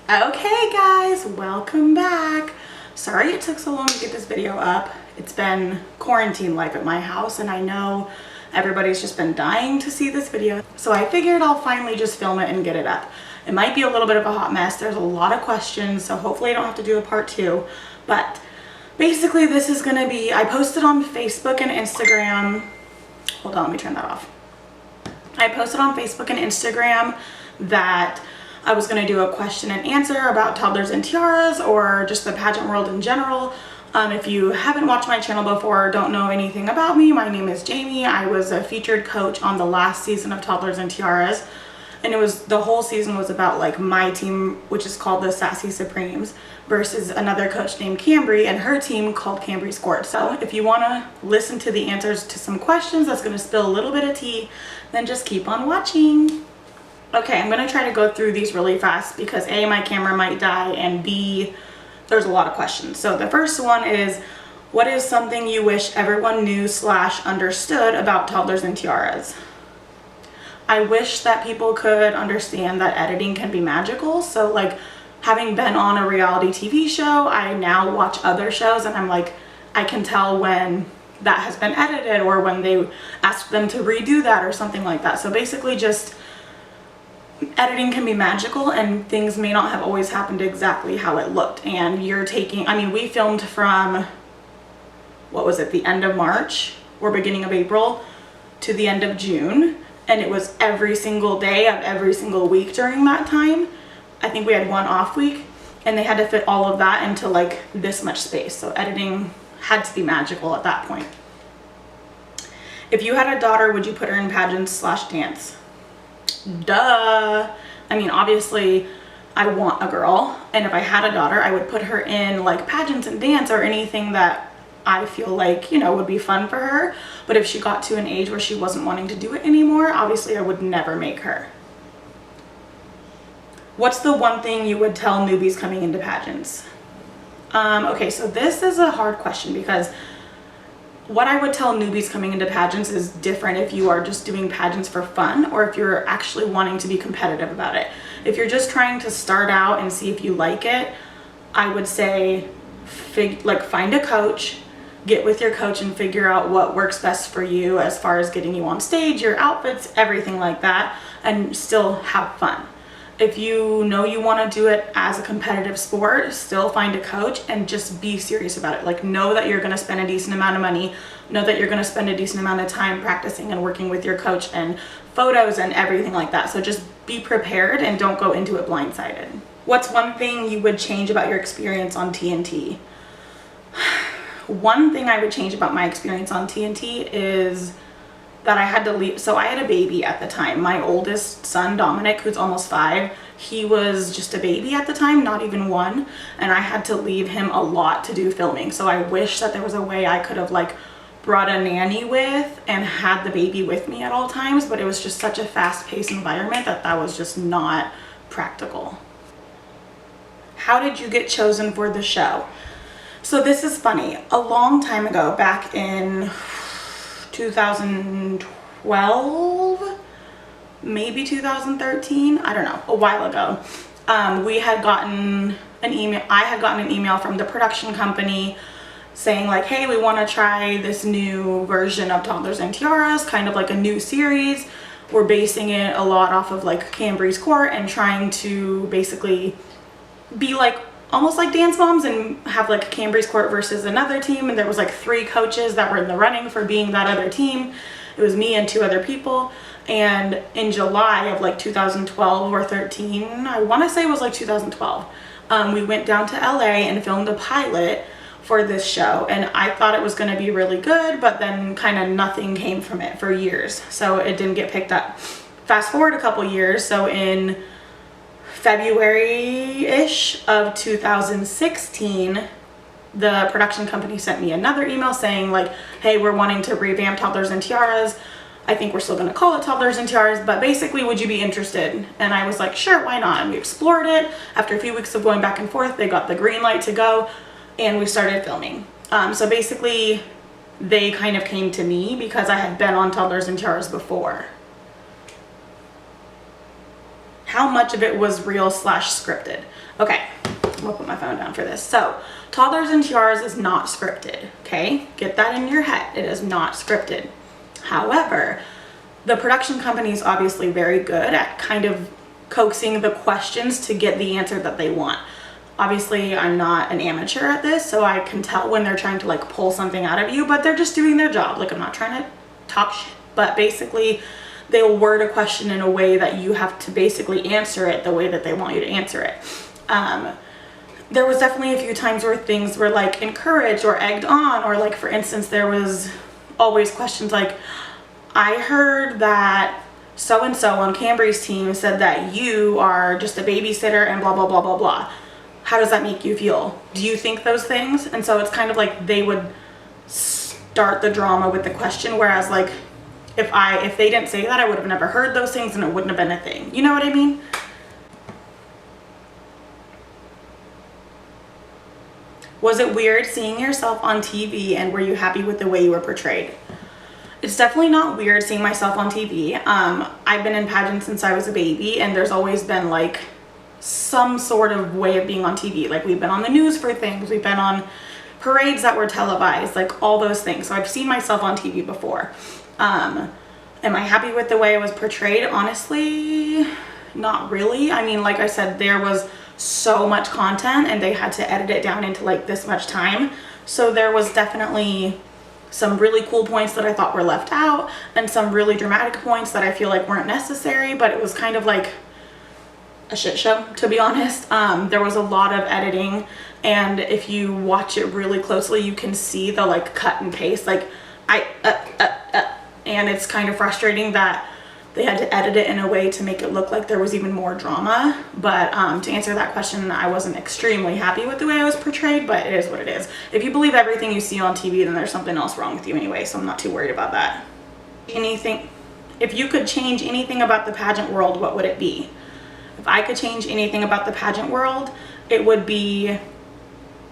Okay guys, welcome back. Sorry it took so long to get this video up. It's been quarantine life at my house and I know everybody's just been dying to see this video. So I figured I'll finally just film it and get it up. It might be a little bit of a hot mess. There's a lot of questions, so hopefully I don't have to do a part 2. But basically this is gonna be, I posted on Facebook and Instagram. Hold on, let me turn that off. I posted on Facebook and Instagram that I was going to do a question and answer about Toddlers and Tiaras or just the pageant world in general. If you haven't watched my channel before or don't know anything about me, my name is Jamie. I was a featured coach on the last season of Toddlers and Tiaras, and the whole season was about like my team, which is called the Sassy Supremes, versus another coach named Cambrie and her team called Cambrie Scored. So if you want to listen to the answers to some questions that's going to spill a little bit of tea, then just keep on watching. Okay, I'm going to try to go through these really fast because A, my camera might die, and B, there's a lot of questions. So the first one is, what is something you wish everyone knew / understood about Toddlers and Tiaras? I wish that people could understand that editing can be magical. So like, having been on a reality TV show, I now watch other shows and I'm like, I can tell when that has been edited or when they asked them to redo that or something like that. So basically just editing can be magical and things may not have always happened exactly how it looked. And you're taking, I mean, we filmed from, what was it, the end of March or beginning of April to the end of June. And it was every single day of every single week during that time. I think we had one off week and they had to fit all of that into like this much space. So editing had to be magical at that point. If you had a daughter, would you put her in pageants / dance? Duh. I mean, obviously I want a girl, and if I had a daughter I would put her in like pageants and dance or anything that I feel like, you know, would be fun for her. But if she got to an age where she wasn't wanting to do it anymore, obviously I would never make her. What's the one thing you would tell newbies coming into pageants? Okay, so this is a hard question because what I would tell newbies coming into pageants is different if you are just doing pageants for fun or if you're actually wanting to be competitive about it. If you're just trying to start out and see if you like it, I would say find a coach, get with your coach and figure out what works best for you as far as getting you on stage, your outfits, everything like that, and still have fun. If you know you want to do it as a competitive sport, still find a coach and just be serious about it. Like, know that you're going to spend a decent amount of money, know that you're going to spend a decent amount of time practicing and working with your coach and photos and everything like that. So just be prepared and don't go into it blindsided. What's one thing you would change about your experience on TNT? One thing I would change about my experience on TNT is that I had to leave. So I had a baby at the time. My oldest son, Dominic, who's almost 5, he was just a baby at the time, not even 1. And I had to leave him a lot to do filming. So I wish that there was a way I could have like brought a nanny with and had the baby with me at all times. But it was just such a fast-paced environment that was just not practical. How did you get chosen for the show? So this is funny. A long time ago, back in 2012, maybe 2013, I don't know, a while ago, we had gotten an email. I had gotten an email from the production company saying like, hey, we want to try this new version of Toddlers and Tiaras, kind of like a new series. We're basing it a lot off of like Cambrie's court and trying to basically be like almost like Dance Moms and have like Cambrie's court versus another team. And there was like 3 coaches that were in the running for being that other team. It was me and 2 other people. And in July of like 2012 or 13, I want to say it was like 2012, we went down to LA and filmed a pilot for this show. And I thought it was going to be really good, but then kind of nothing came from it for years. So it didn't get picked up. Fast forward a couple years. So in February-ish of 2016, the production company sent me another email saying like, hey, we're wanting to revamp Toddlers and Tiaras. I think we're still going to call it Toddlers and Tiaras, but basically, would you be interested? And I was like, sure, why not? And we explored it. After a few weeks of going back and forth, they got the green light to go and we started filming. So basically, they kind of came to me because I had been on Toddlers and Tiaras before. how much of it was real / scripted. Okay, I'm gonna put my phone down for this. So Toddlers and Tiaras is not scripted, okay? Get that in your head. It is not scripted. However, the production company is obviously very good at kind of coaxing the questions to get the answer that they want. Obviously, I'm not an amateur at this, so I can tell when they're trying to like pull something out of you, but they're just doing their job. Like, I'm not trying to talk shit, but basically they'll word a question in a way that you have to basically answer it the way that they want you to answer it. There was definitely a few times where things were like encouraged or egged on, or like, for instance, there was always questions like, I heard that so-and-so on Cambrie's team said that you are just a babysitter and blah, blah, blah, blah, blah. How does that make you feel? Do you think those things? And so it's kind of like they would start the drama with the question, whereas like if they didn't say that, I would have never heard those things and it wouldn't have been a thing. You know what I mean? Was it weird seeing yourself on TV, and were you happy with the way you were portrayed? It's definitely not weird seeing myself on TV. I've been in pageants since I was a baby, and there's always been like some sort of way of being on TV. Like, we've been on the news for things, we've been on parades that were televised, like all those things. So I've seen myself on TV before. Am I happy with the way I was portrayed? Honestly, not really. I mean, like I said, there was so much content and they had to edit it down into like this much time. So there was definitely some really cool points that I thought were left out, and some really dramatic points that I feel like weren't necessary, but it was kind of like a shit show, to be honest. There was a lot of editing, and if you watch it really closely, you can see the like cut and paste, like and it's kind of frustrating that they had to edit it in a way to make it look like there was even more drama. But to answer that question, I wasn't extremely happy with the way I was portrayed, but it is what it is. If you believe everything you see on TV, then there's something else wrong with you anyway, so I'm not too worried about that. If you could change anything about the pageant world, what would it be? If I could change anything about the pageant world, it would be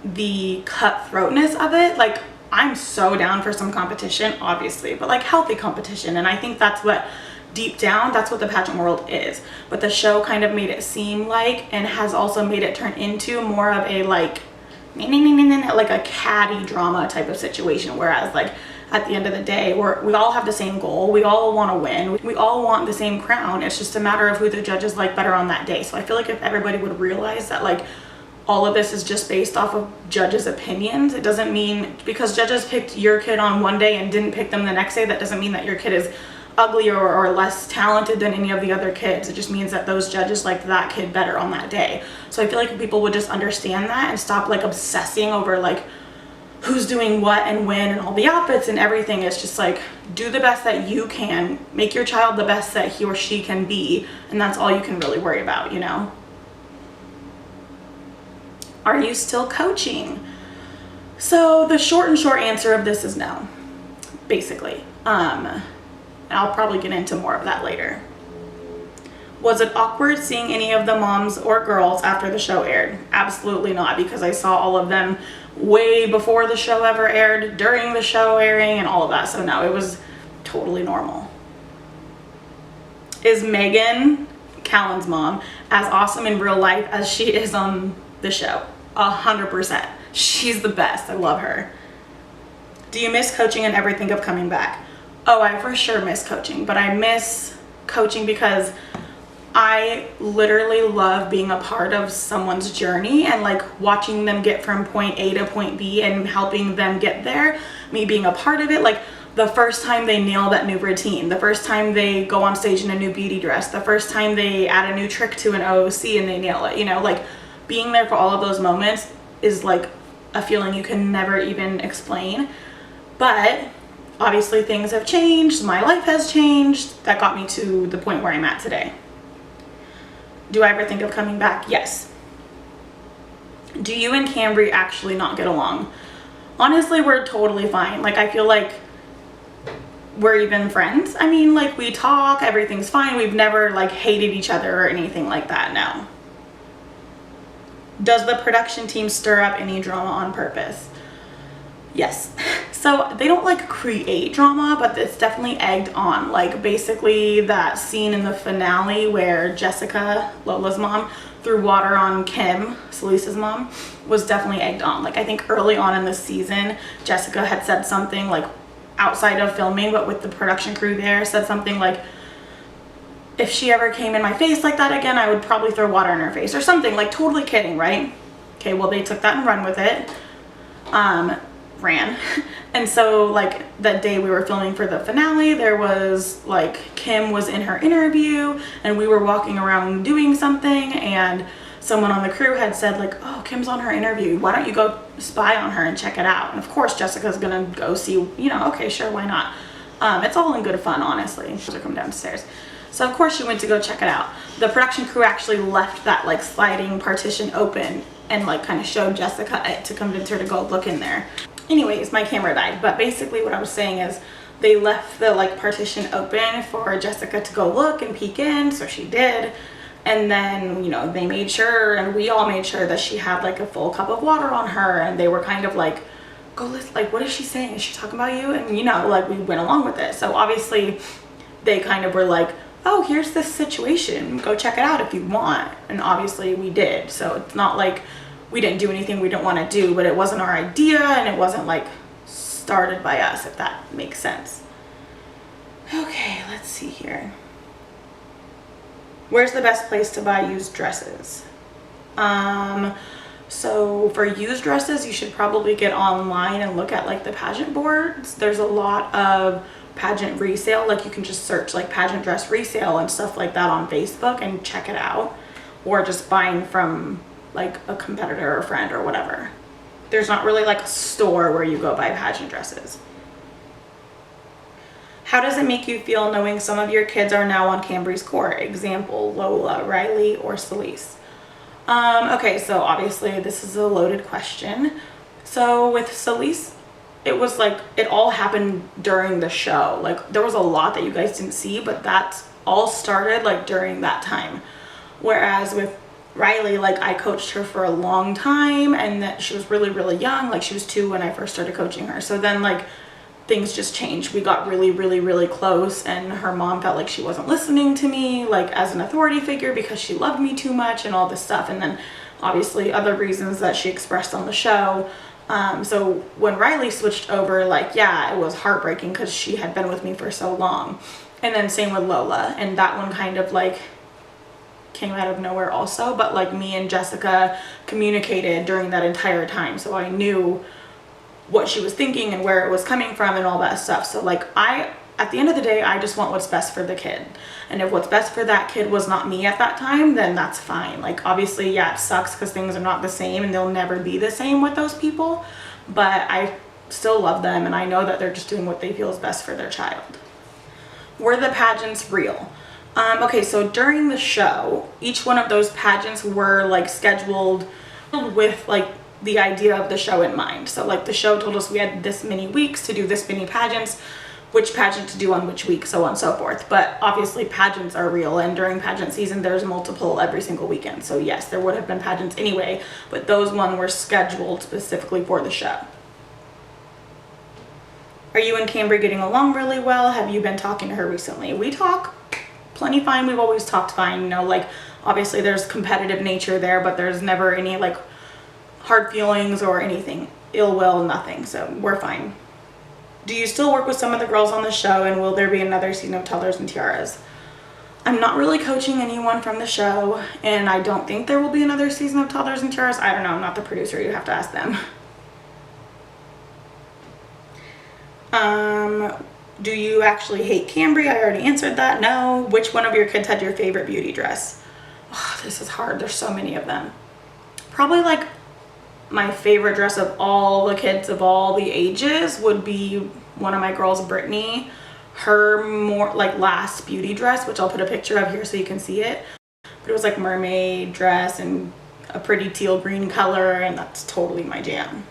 the cutthroatness of it. Like, I'm so down for some competition, obviously, but like healthy competition. And I think that's what, deep down, that's what the pageant world is. But the show kind of made it seem like, and has also made it turn into more of a like a catty drama type of situation. Whereas like at the end of the day, we all have the same goal. We all want to win. We all want the same crown. It's just a matter of who the judges like better on that day. So I feel like if everybody would realize that like all of this is just based off of judges' opinions, it doesn't mean because judges picked your kid on one day and didn't pick them the next day, that doesn't mean that your kid is uglier or less talented than any of the other kids. It just means that those judges liked that kid better on that day. So I feel like if people would just understand that and stop like obsessing over like who's doing what and when and all the outfits and everything, it's just like, do the best that you can, make your child the best that he or she can be, and that's all you can really worry about, you know? Are you still coaching? So the short answer of this is no, basically. I'll probably get into more of that later. Was it awkward seeing any of the moms or girls after the show aired? Absolutely not, because I saw all of them way before the show ever aired, during the show airing, and all of that. So no, it was totally normal. Is Megan, Callan's mom, as awesome in real life as she is on the show? 100%. She's the best. I love her. Do you miss coaching and ever think of coming back? Oh, I for sure miss coaching, but I miss coaching because I literally love being a part of someone's journey and like watching them get from point A to point B and helping them get there, me being a part of it. Like the first time they nail that new routine, the first time they go on stage in a new beauty dress, the first time they add a new trick to an OOC and they nail it, you know, like being there for all of those moments is like a feeling you can never even explain. But obviously things have changed, my life has changed. That got me to the point where I'm at today. Do I ever think of coming back? Yes. Do you and Cambree actually not get along? Honestly, we're totally fine. Like, I feel like we're even friends. I mean, like, we talk, everything's fine. We've never like hated each other or anything like that, no. Does the production team stir up any drama on purpose? Yes. So they don't like create drama, but it's definitely egged on. Like basically that scene in the finale where Jessica, Lola's mom, threw water on Kim, Salisa's mom, was definitely egged on. Like I think early on in the season, Jessica had said something like outside of filming, but with the production crew there, said something like, if she ever came in my face like that again, I would probably throw water in her face or something, like totally kidding, right? Okay, well they took that and run with it. Ran. And so like that day we were filming for the finale, there was like Kim was in her interview and we were walking around doing something, and someone on the crew had said like, oh, Kim's on her interview, why don't you go spy on her and check it out? And of course Jessica's gonna go see, you know, okay, sure, why not? It's all in good fun, honestly. She'll come downstairs. So of course she went to go check it out. The production crew actually left that like sliding partition open and like kind of showed Jessica it to convince her to go look in there. Anyways, my camera died, but basically what I was saying is they left the like partition open for Jessica to go look and peek in, so she did. And then, you know, they made sure, and we all made sure that she had like a full cup of water on her, and they were kind of like, go listen, like what is she saying? Is she talking about you? And you know, like we went along with it. So obviously they kind of were like, oh, here's this situation, go check it out if you want. And obviously we did. So it's not like we didn't do anything we didn't want to do, but it wasn't our idea and it wasn't like started by us, if that makes sense. Okay, let's see here. Where's the best place to buy used dresses? So for used dresses, you should probably get online and look at like the pageant boards. There's a lot of pageant resale, like you can just search like pageant dress resale and stuff like that on Facebook and check it out, or just buying from like a competitor or friend or whatever. There's not really like a store where you go buy pageant dresses. How does it make you feel knowing some of your kids are now on Cambree's court? Example, Lola, Riley, or Celise. Okay, so obviously this is a loaded question. So with Celise, it was like it all happened during the show. Like there was a lot that you guys didn't see, but that all started like during that time. Whereas with Riley, like I coached her for a long time, and that she was really, really young. Like she was 2 when I first started coaching her. So then like things just changed. We got really, really, really close, and her mom felt like she wasn't listening to me like as an authority figure because she loved me too much and all this stuff. And then obviously other reasons that she expressed on the show. So when Riley switched over, like, yeah, it was heartbreaking because she had been with me for so long. And then same with Lola, and that one kind of like came out of nowhere also, but like me and Jessica communicated during that entire time, so I knew what she was thinking and where it was coming from and all that stuff. So like at the end of the day, I just want what's best for the kid, and if what's best for that kid was not me at that time, then that's fine. Like obviously, yeah, it sucks because things are not the same and they'll never be the same with those people, but I still love them and I know that they're just doing what they feel is best for their child. Were the pageants real? Okay, so during the show, each one of those pageants were like scheduled with like the idea of the show in mind. So like the show told us we had this many weeks to do this many pageants, which pageant to do on which week, so on and so forth. But obviously pageants are real, and during pageant season there's multiple every single weekend. So yes, there would have been pageants anyway, but those ones were scheduled specifically for the show. Are you and Cambrie getting along really well? Have you been talking to her recently? We talk plenty fine. We've always talked fine, you know, like obviously there's competitive nature there, but there's never any like hard feelings or anything, ill will, nothing. So we're fine. Do you still work with some of the girls on the show, and will there be another season of Toddlers and Tiaras? I'm not really coaching anyone from the show, and I don't think there will be another season of Toddlers and Tiaras. I don't know, I'm not the producer, you have to ask them. Do you actually hate Cambree? I already answered that. No. Which one of your kids had your favorite beauty dress? Oh, this is hard. There's so many of them. Probably like my favorite dress of all the kids of all the ages would be one of my girls, Brittany. Her more like last beauty dress, which I'll put a picture of here so you can see it. But it was like mermaid dress and a pretty teal green color, and that's totally my jam.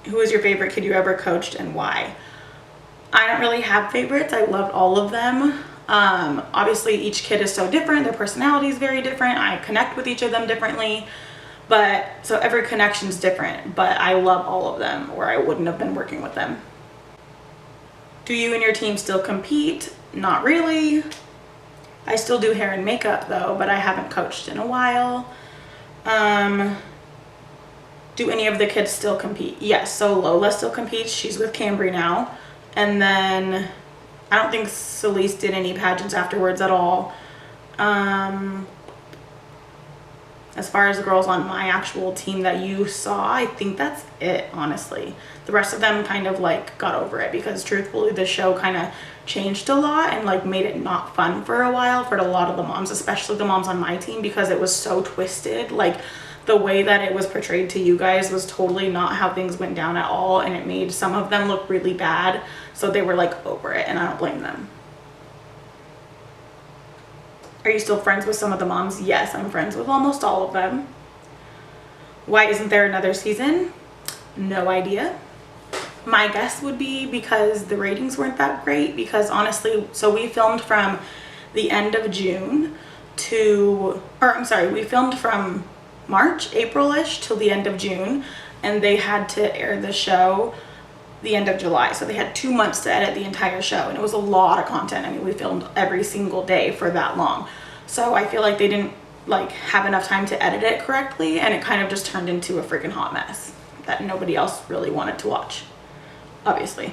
Who is your favorite kid you ever coached and why? I don't really have favorites. I loved all of them. Obviously each kid is so different. Their personality is very different. I connect with each of them differently. But so every connection is different, but I love all of them, or I wouldn't have been working with them. Do you and your team still compete? Not really. I still do hair and makeup though, but I haven't coached in a while. Do any of the kids still compete? Yes, so Lola still competes. She's with Cambrie now. And then I don't think Celeste did any pageants afterwards at all. As far as the girls on my actual team that you saw, I think that's it, honestly. The rest of them kind of like got over it, because truthfully the show kind of changed a lot and like made it not fun for a while for a lot of the moms, especially the moms on my team, because it was so twisted. Like the way that it was portrayed to you guys was totally not how things went down at all, and it made some of them look really bad. So they were like over it, and I don't blame them. Are you still friends with some of the moms? Yes, I'm friends with almost all of them. Why isn't there another season? No idea. My guess would be because the ratings weren't that great, because honestly, so we filmed from the end of June to, or I'm sorry, we filmed from March, April-ish till the end of June, and they had to air the show the end of July. So they had 2 months to edit the entire show, and it was a lot of content. I mean, we filmed every single day for that long. So I feel like they didn't like have enough time to edit it correctly, and it kind of just turned into a freaking hot mess that nobody else really wanted to watch, obviously.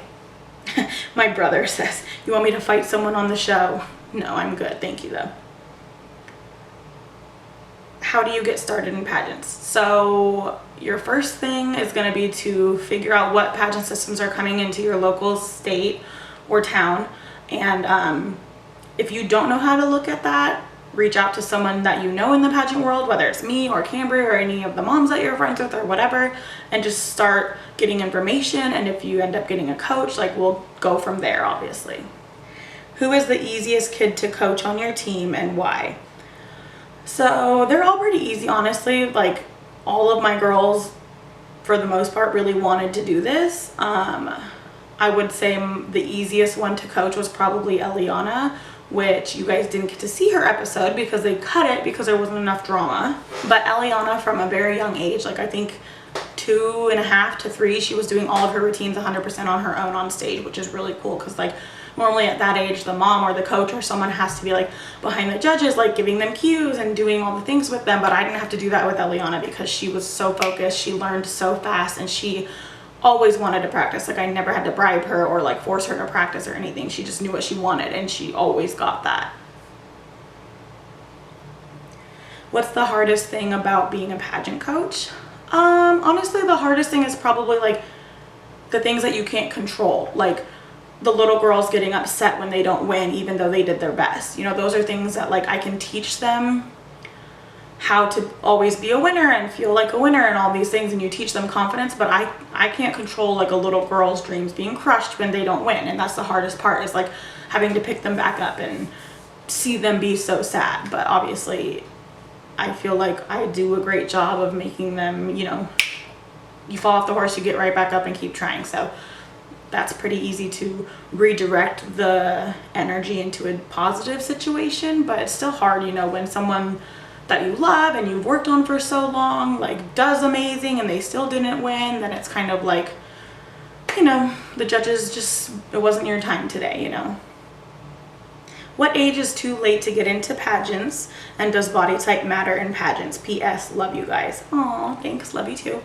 My brother says, you want me to fight someone on the show? No, I'm good, thank you though. How do you get started in pageants? So your first thing is going to be to figure out what pageant systems are coming into your local state or town, and if you don't know how to look at that, reach out to someone that you know in the pageant world, whether it's me or Cambrie or any of the moms that you're friends with or whatever, and just start getting information. And if you end up getting a coach, like, we'll go from there, obviously. Who is the easiest kid to coach on your team and why? So they're all pretty easy, honestly. Like, all of my girls, for the most part, really wanted to do this. I would say the easiest one to coach was probably Eliana, which you guys didn't get to see her episode because they cut it because there wasn't enough drama. But Eliana, from a very young age, like I think 2.5 to 3, she was doing all of her routines 100% on her own on stage, which is really cool, because like normally at that age the mom or the coach or someone has to be like behind the judges, like giving them cues and doing all the things with them. But I didn't have to do that with Eliana because she was so focused, she learned so fast, and she always wanted to practice. Like I never had to bribe her or like force her to practice or anything. She just knew what she wanted, and she always got that. What's the hardest thing about being a pageant coach? Honestly, the hardest thing is probably like the things that you can't control, like the little girls getting upset when they don't win even though they did their best. You know, those are things that like I can teach them how to always be a winner and feel like a winner and all these things, and you teach them confidence. But I can't control like a little girl's dreams being crushed when they don't win, and that's the hardest part, is like having to pick them back up and see them be so sad. But obviously I feel like I do a great job of making them, you know, you fall off the horse, you get right back up and keep trying. So that's pretty easy to redirect the energy into a positive situation. But it's still hard, you know, when someone that you love and you've worked on for so long like does amazing and they still didn't win, then it's kind of like, you know, the judges just, it wasn't your time today, you know. What age is too late to get into pageants, and does body type matter in pageants? PS, love you guys. Aw, thanks, love you too.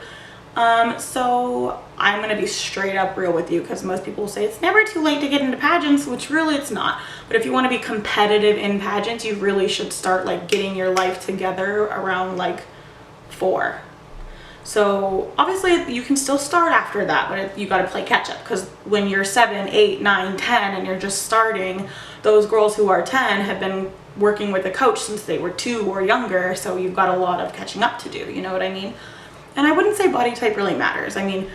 So I'm gonna be straight up real with you, because most people say it's never too late to get into pageants, which really it's not. But if you want to be competitive in pageants, you really should start like getting your life together around like 4. So obviously you can still start after that, but you got to play catch up, because when you're 7, 8, 9, 10 and you're just starting, those girls who are 10 have been working with a coach since they were 2 or younger, so you've got a lot of catching up to do, you know what I mean? And I wouldn't say body type really matters. I mean,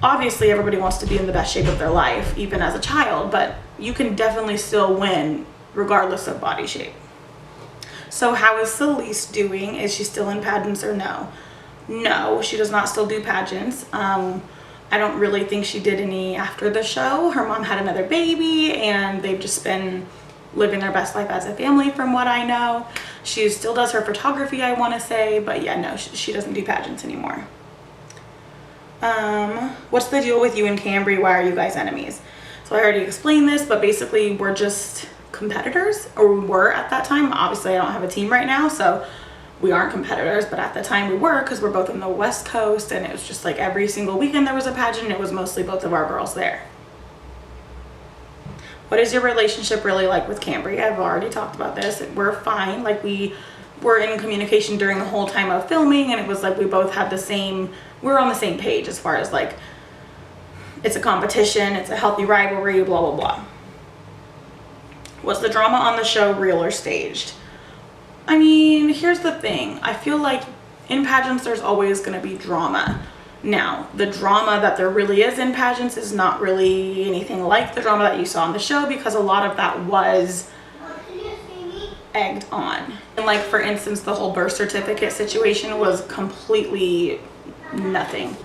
obviously everybody wants to be in the best shape of their life, even as a child, but you can definitely still win regardless of body shape. So how is Celeste doing? Is she still in pageants or no? No, she does not still do pageants. I don't really think she did any after the show. Her mom had another baby and they've just been living their best life as a family from what I know. She still does her photography, I want to say, but yeah, no, she doesn't do pageants anymore. What's the deal with you and Cambrie? Why are you guys enemies? So I already explained this, but basically we're just competitors, or we were at that time. Obviously I don't have a team right now, so we aren't competitors, but at the time we were, because we're both in the West Coast, and it was just like every single weekend there was a pageant, and it was mostly both of our girls there. What is your relationship really like with Cambrie? I've already talked about this. We're fine. Like, we were in communication during the whole time of filming, and it was like we both had the same, we're on the same page as far as like, it's a competition, it's a healthy rivalry, blah, blah, blah. Was the drama on the show real or staged? I mean, here's the thing. I feel like in pageants, there's always going to be drama. Now, the drama that there really is in pageants is not really anything like the drama that you saw on the show, because a lot of that was egged on. And like, for instance, the whole birth certificate situation was completely nothing.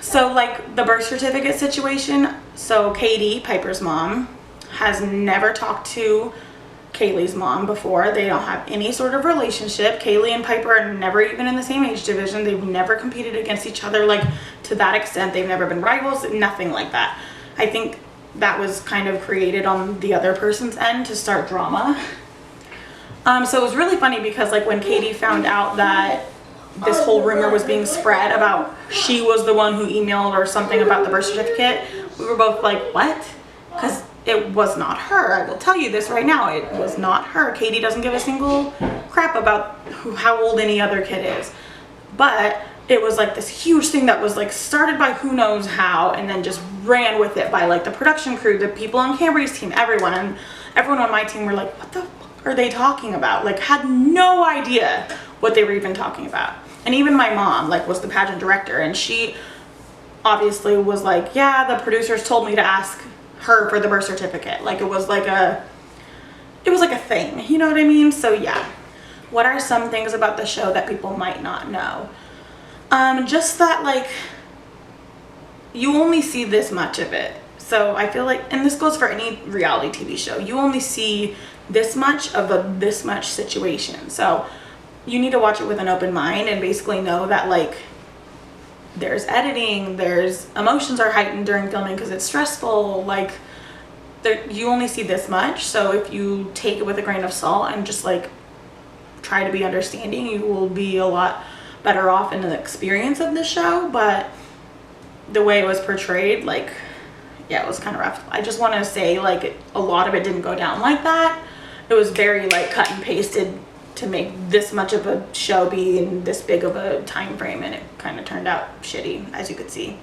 So like the birth certificate situation, so Katie, Piper's mom, has never talked to Kaylee's mom before. They don't have any sort of relationship. Kaylee and Piper are never even in the same age division. They've never competed against each other like to that extent. They've never been rivals, nothing like that. I think that was kind of created on the other person's end to start drama. So it was really funny because like when Katie found out that this whole rumor was being spread about she was the one who emailed or something about the birth certificate, we were both like, what? Because it was not her. I will tell you this right now. It was not her. Katie doesn't give a single crap about how old any other kid is. But it was like this huge thing that was like started by who knows how, and then just ran with it by like the production crew, the people on Cambrie's team, everyone. And everyone on my team were like, what the fuck are they talking about? Like, had no idea what they were even talking about. And even my mom, like, was the pageant director, and she obviously was like, yeah, the producers told me to ask her for the birth certificate. Like, it was like a thing, you know what I mean? So yeah. What are some things about the show that people might not know? Just that, like, you only see this much of it. So I feel like, and this goes for any reality TV show, you only see this much of this much situation. So you need to watch it with an open mind and basically know that, like, there's editing, there's emotions are heightened during filming because it's stressful. Like, you only see this much. So if you take it with a grain of salt and just like try to be understanding, you will be a lot better off in the experience of the show. But the way it was portrayed, like, yeah, it was kind of rough. I just want to say, like, a lot of it didn't go down like that. It was very like cut and pasted to make this much of a show be in this big of a time frame, and it kind of turned out shitty, as you could see.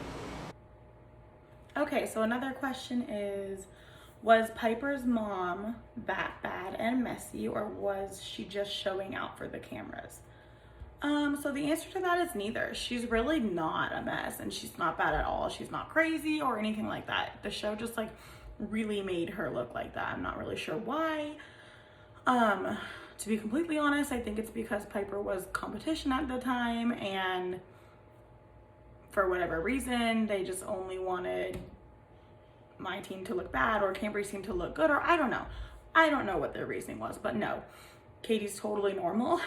Okay, so another question is, was Piper's mom that bad and messy, or was she just showing out for the cameras? So the answer to that is neither. She's really not a mess, and she's not bad at all. She's not crazy or anything like that. The show just like really made her look like that. I'm not really sure why. To be completely honest, I think it's because Piper was competition at the time, and for whatever reason, they just only wanted my team to look bad or Cambrie's team to look good, or I don't know. I don't know what their reasoning was, but no, Katie's totally normal.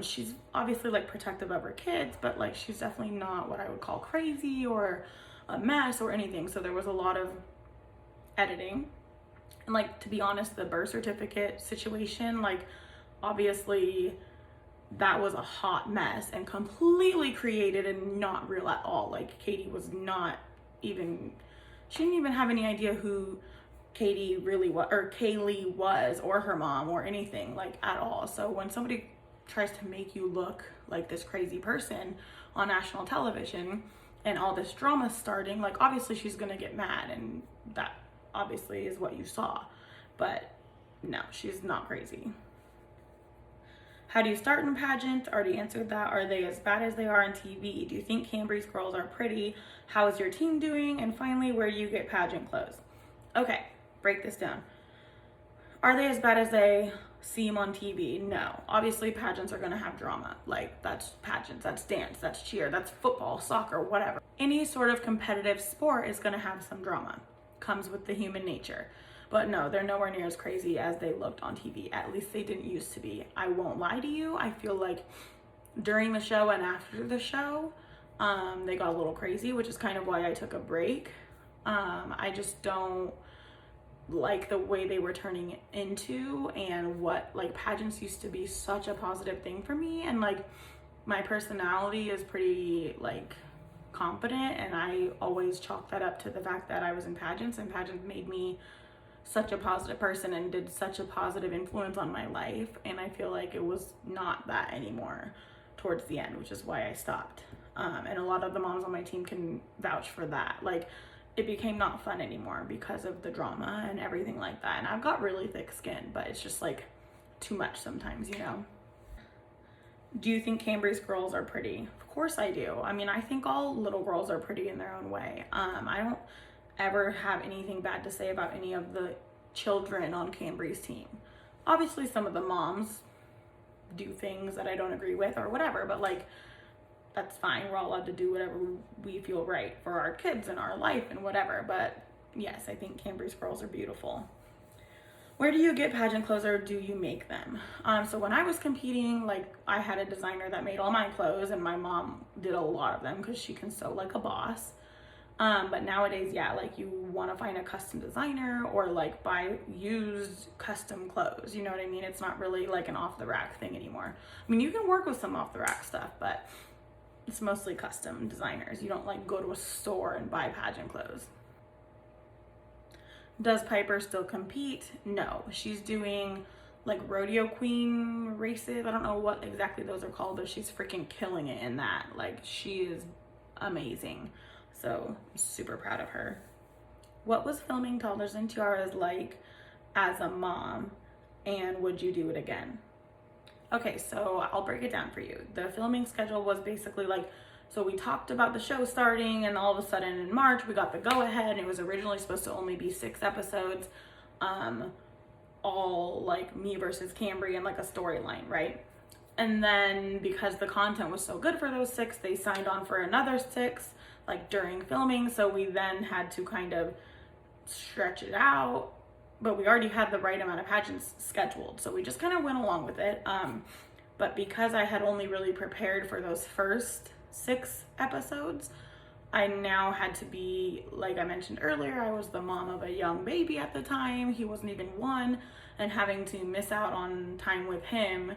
She's obviously like protective of her kids, but like she's definitely not what I would call crazy or a mess or anything. So there was a lot of editing. And like, to be honest, the birth certificate situation, like, obviously that was a hot mess and completely created and not real at all. Like, Katie was not even, she didn't even have any idea who Katie really was, or Kaylee was, or her mom, or anything, like, at all. So when somebody tries to make you look like this crazy person on national television and all this drama starting, like, obviously she's gonna get mad, and that obviously is what you saw. But no, she's not crazy. How do you start in pageants? Already answered that. Are they as bad as they are on TV? Do you think Cambrie's girls are pretty? How is your team doing? And finally, where do you get pageant clothes? Okay, break this down. Are they as bad as they seem on TV? No. Obviously, pageants are gonna have drama. Like, that's pageants, that's dance, that's cheer, that's football, soccer, whatever. Any sort of competitive sport is gonna have some drama. Comes with the human nature. But no, they're nowhere near as crazy as they looked on TV. At least they didn't used to be. I won't lie to you. I feel like during the show and after the show, they got a little crazy, which is kind of why I took a break. I just don't like the way they were turning into, and what, like, pageants used to be such a positive thing for me, and like my personality is pretty like confident, and I always chalk that up to the fact that I was in pageants, and pageants made me such a positive person and did such a positive influence on my life. And I feel like it was not that anymore towards the end, which is why I stopped. And a lot of the moms on my team can vouch for that. Like, it became not fun anymore because of the drama and everything like that. And I've got really thick skin, but it's just like too much sometimes, you know. Do you think Cambree's girls are pretty? Of course I do. I mean, I think all little girls are pretty in their own way. I don't ever have anything bad to say about any of the children on Cambree's team. Obviously some of the moms do things that I don't agree with or whatever, but like, that's fine. We're all allowed to do whatever we feel right for our kids and our life and whatever. But yes, I think Cambree's girls are beautiful. Where do you get pageant clothes, or do you make them? So when I was competing, like, I had a designer that made all my clothes, and my mom did a lot of them because she can sew like a boss. But nowadays, yeah, like, you want to find a custom designer or like buy used custom clothes. You know what I mean? It's not really like an off the rack thing anymore. I mean, you can work with some off the rack stuff, but it's mostly custom designers. You don't like go to a store and buy pageant clothes. Does Piper still compete? No, she's doing like rodeo queen races. I don't know what exactly those are called, but she's freaking killing it in that. Like, she is amazing. So I'm super proud of her. What was filming Toddlers and Tiaras like as a mom, and would you do it again? Okay, so I'll break it down for you. The filming schedule was basically like, so we talked about the show starting, and all of a sudden in March we got the go ahead, and it was originally supposed to only be 6 episodes, all like me versus Cambrie and like a storyline, right? And then because the content was so good for those 6, they signed on for another 6 like during filming, so we then had to kind of stretch it out. But we already had the right amount of pageants scheduled, so we just kind of went along with it. But because I had only really prepared for those first 6 episodes, I now had to be, like I mentioned earlier, I was the mom of a young baby at the time. He wasn't even 1, and having to miss out on time with him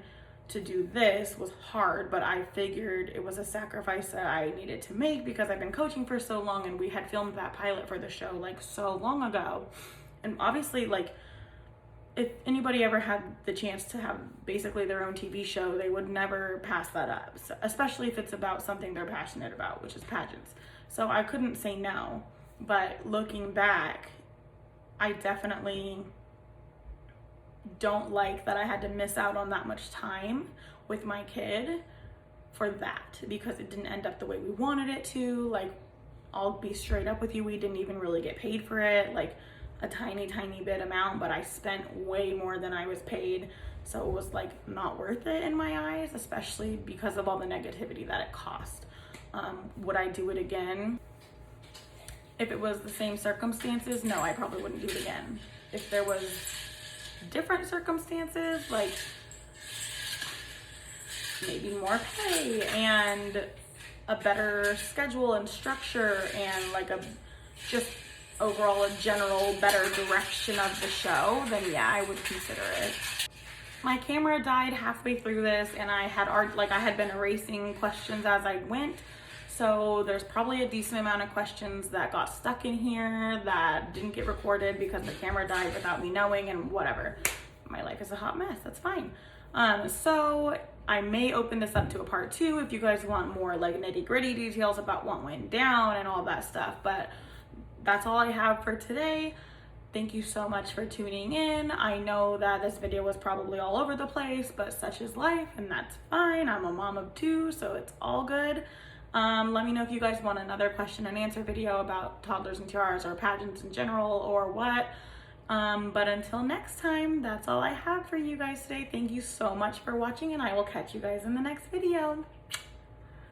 to do this was hard, but I figured it was a sacrifice that I needed to make because I've been coaching for so long, and we had filmed that pilot for the show like so long ago. And obviously, like, if anybody ever had the chance to have basically their own TV show, they would never pass that up, so, especially if it's about something they're passionate about, which is pageants. So I couldn't say no. But looking back, I definitely don't like that I had to miss out on that much time with my kid for that, because it didn't end up the way we wanted it to. Like, I'll be straight up with you, we didn't even really get paid for it. Like, a tiny bit amount, but I spent way more than I was paid, so it was like not worth it in my eyes, especially because of all the negativity that it cost. Would I do it again? If it was the same circumstances, no, I probably wouldn't do it again. If there was different circumstances, like maybe more pay and a better schedule and structure and like a just overall a general better direction of the show, then yeah, I would consider it. My camera died halfway through this, and I had been erasing questions as I went, so there's probably a decent amount of questions that got stuck in here that didn't get recorded because the camera died without me knowing, and whatever. My life is a hot mess, that's fine. So I may open this up to a part 2 if you guys want more like nitty-gritty details about what went down and all that stuff, but that's all I have for today. Thank you so much for tuning in. I know that this video was probably all over the place, but such is life, and that's fine. I'm a mom of 2, so it's all good. Let me know if you guys want another question and answer video about Toddlers and Tiaras or pageants in general or what. But until next time, that's all I have for you guys today. Thank you so much for watching, and I will catch you guys in the next video.